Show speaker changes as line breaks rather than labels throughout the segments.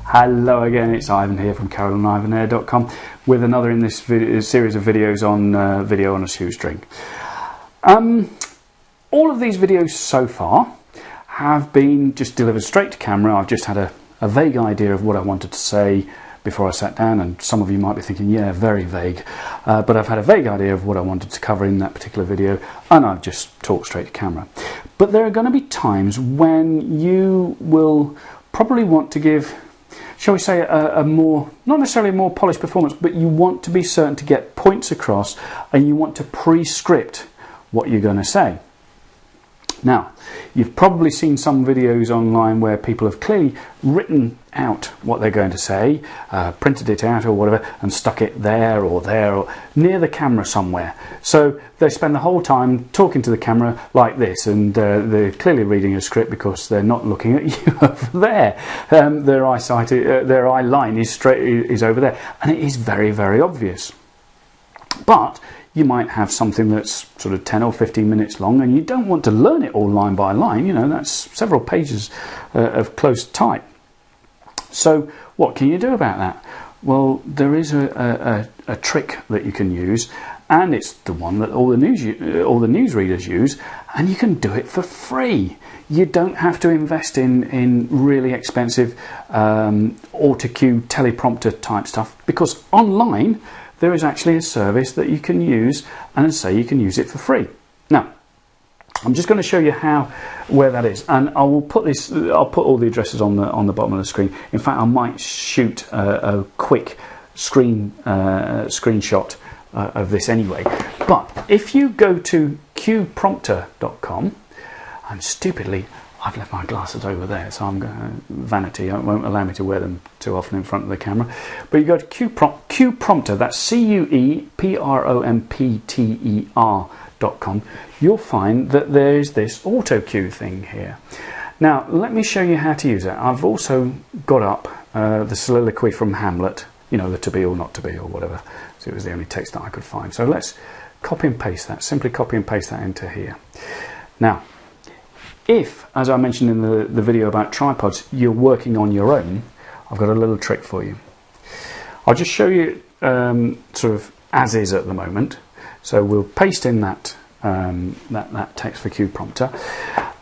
Hello again, it's Ivan here from CarolanIvanAir.com with another in this series of videos on video on a shoestring. All of these videos so far have been just delivered straight to camera. I've just had a vague idea of what I wanted to say before I sat down, and some of you might be thinking, yeah, very vague, but I've had a vague idea of what I wanted to cover in that particular video, and I've just talked straight to camera. But there are going to be times when you will probably want to give, shall we say, a more, not necessarily a more polished performance, but you want to be certain to get points across, and you want to pre-script what you're going to say. Now, you've probably seen some videos online where people have clearly written out what they're going to say, printed it out or whatever, and stuck it there or near the camera somewhere. So they spend the whole time talking to the camera like this, and they're clearly reading a script because they're not looking at you over there. Their eyesight, their eye line is over there, and it is very, very obvious. But you might have something that's sort of 10 or 15 minutes long, and you don't want to learn it all line by line. You know, that's several pages of close type. So what can you do about that? Well, there is a trick that you can use, and it's the one that all the newsreaders use, and you can do it for free. You don't have to invest in really expensive auto-cue teleprompter type stuff, because online there is actually a service that you can use, and say you can use it for free. Now, I'm just going to show you where that is, and I will put this. I'll put all the addresses on the bottom of the screen. In fact, I might shoot a quick screenshot of this anyway. But if you go to cueprompter.com, and stupidly I've left my glasses over there, so I'm going vanity. It won't allow me to wear them too often in front of the camera. But you go to cueprompter. That's cueprompter.com. You'll find that there is this auto cue thing here. Now, let me show you how to use it. I've also got up the soliloquy from Hamlet. You know, the to be or not to be or whatever. So it was the only text that I could find. So let's copy and paste that. Simply copy and paste that into here. Now, if, as I mentioned in the video about tripods, you're working on your own, I've got a little trick for you. I'll just show you sort of as is at the moment. So we'll paste in that text for cue prompter,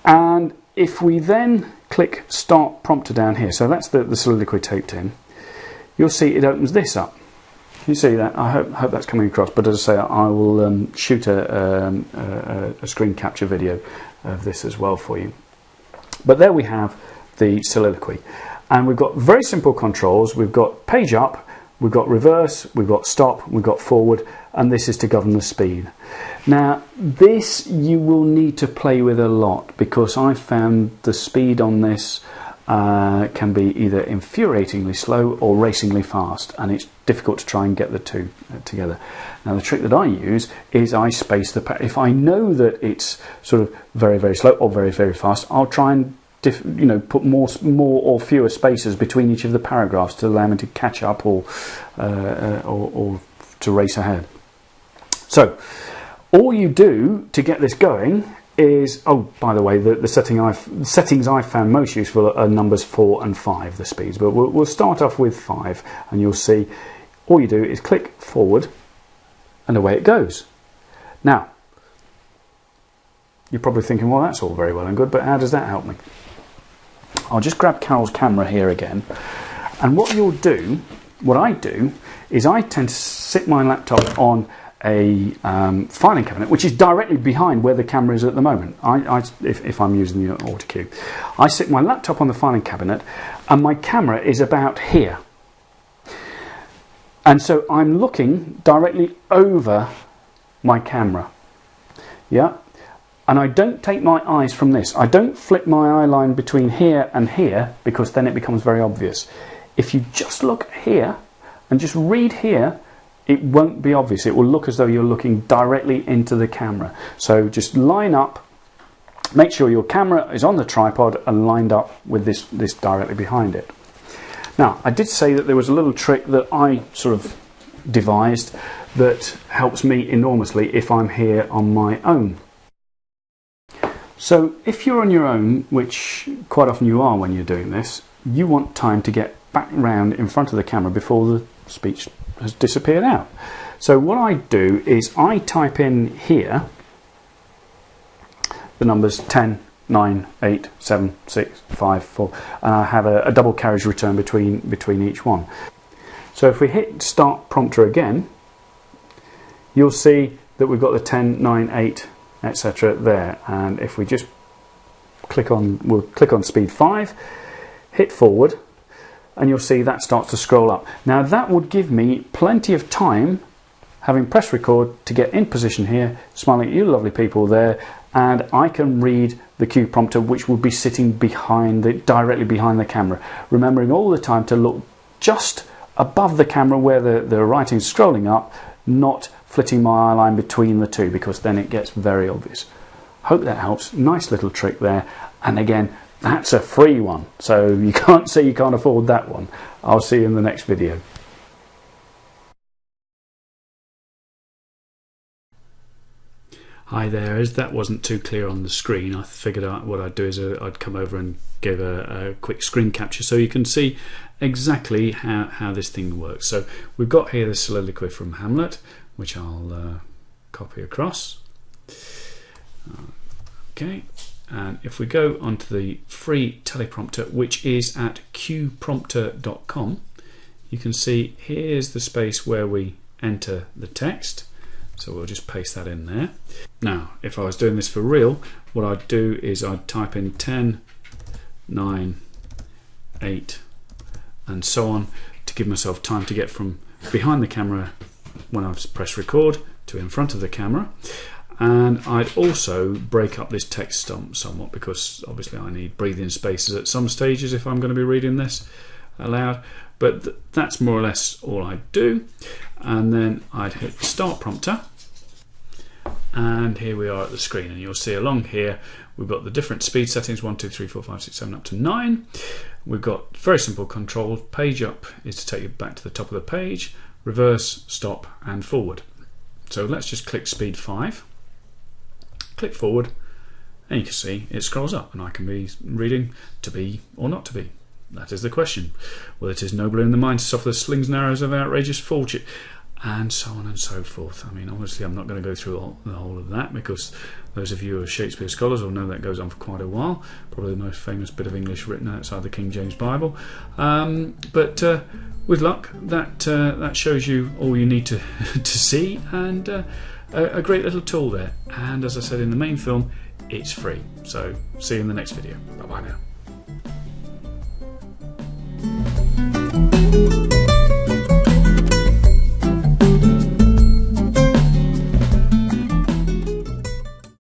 and if we then click start prompter down here, so that's the soliloquy taped in, you'll see it opens this up. You see that? I hope that's coming across. But as I say, I will shoot a screen capture video of this as well for you. But there we have the soliloquy, and we've got very simple controls. We've got page up, we've got reverse, we've got stop, we've got forward, and this is to govern the speed. Now, this you will need to play with a lot, because I found the speed on this can be either infuriatingly slow or racingly fast, and it's difficult to try and get the two together. Now, the trick that I use is I space if I know that it's sort of very, very slow or very, very fast, I'll try and put more or fewer spaces between each of the paragraphs to allow me to catch up or to race ahead. So all you do to get this going is, oh, by the way, the settings I've found most useful are numbers 4 and 5, the speeds, but we'll start off with 5, and you'll see all you do is click forward and away it goes. Now, you're probably thinking, well, that's all very well and good, but how does that help me? I'll just grab Carol's camera here again, and what I do is I tend to sit my laptop on a filing cabinet, which is directly behind where the camera is at the moment. If I'm using the auto cue, I sit my laptop on the filing cabinet, and my camera is about here, and so I'm looking directly over my camera. Yeah, and I don't take my eyes from this. I don't flip my eye line between here and here, because then it becomes very obvious. If you just look here and just read here, it won't be obvious. It will look as though you're looking directly into the camera. So just line up, make sure your camera is on the tripod and lined up with this directly behind it. Now, I did say that there was a little trick that I sort of devised that helps me enormously if I'm here on my own. So if you're on your own, which quite often you are when you're doing this, you want time to get back round in front of the camera before the speech has disappeared out. So what I do is I type in here the numbers 10, 9, 8, 7, 6, 5, 4, and I have a double carriage return between each one. So if we hit start prompter again, you'll see that we've got the 10, 9, 8, etc. there, and if we just we'll click on speed 5, hit forward, and you'll see that starts to scroll up. Now that would give me plenty of time, having pressed record, to get in position here, smiling at you lovely people there, and I can read the cue prompter, which will be sitting directly behind the camera, remembering all the time to look just above the camera where the writing's scrolling up, not flitting my eye line between the two, because then it gets very obvious. Hope that helps. Nice little trick there, and again, that's a free one, so you can't say you can't afford that one. I'll see you in the next video. Hi there, as that wasn't too clear on the screen, I figured out what I'd do is I'd come over and give a quick screen capture so you can see exactly how this thing works. So we've got here the soliloquy from Hamlet, which I'll copy across. Okay, and if we go onto the free teleprompter, which is at cueprompter.com, you can see here's the space where we enter the text. So we'll just paste that in there. Now, if I was doing this for real, what I'd do is I'd type in 10, 9, 8, and so on, to give myself time to get from behind the camera when I've pressed record to in front of the camera. And I'd also break up this text somewhat, because obviously I need breathing spaces at some stages if I'm going to be reading this aloud. But that's more or less all I do. And then I'd hit start prompter, and here we are at the screen, and you'll see along here we've got the different speed settings, 1, 2, 3, 4, 5, 6, 7 up to 9. We've got very simple control. Page up is to take you back to the top of the page, reverse, stop, and forward. So let's just click speed 5, click forward, and you can see it scrolls up, and I can be reading to be or not to be. That is the question. Well, it is nobler in the mind to suffer the slings and arrows of outrageous fortune, and so on and so forth. I mean, obviously I'm not going to go through the whole of that, because those of you who are Shakespeare scholars will know that goes on for quite a while. Probably the most famous bit of English written outside the King James Bible. But with luck, that shows you all you need to see, and a great little tool there. And as I said in the main film, it's free. So see you in the next video. Bye bye now.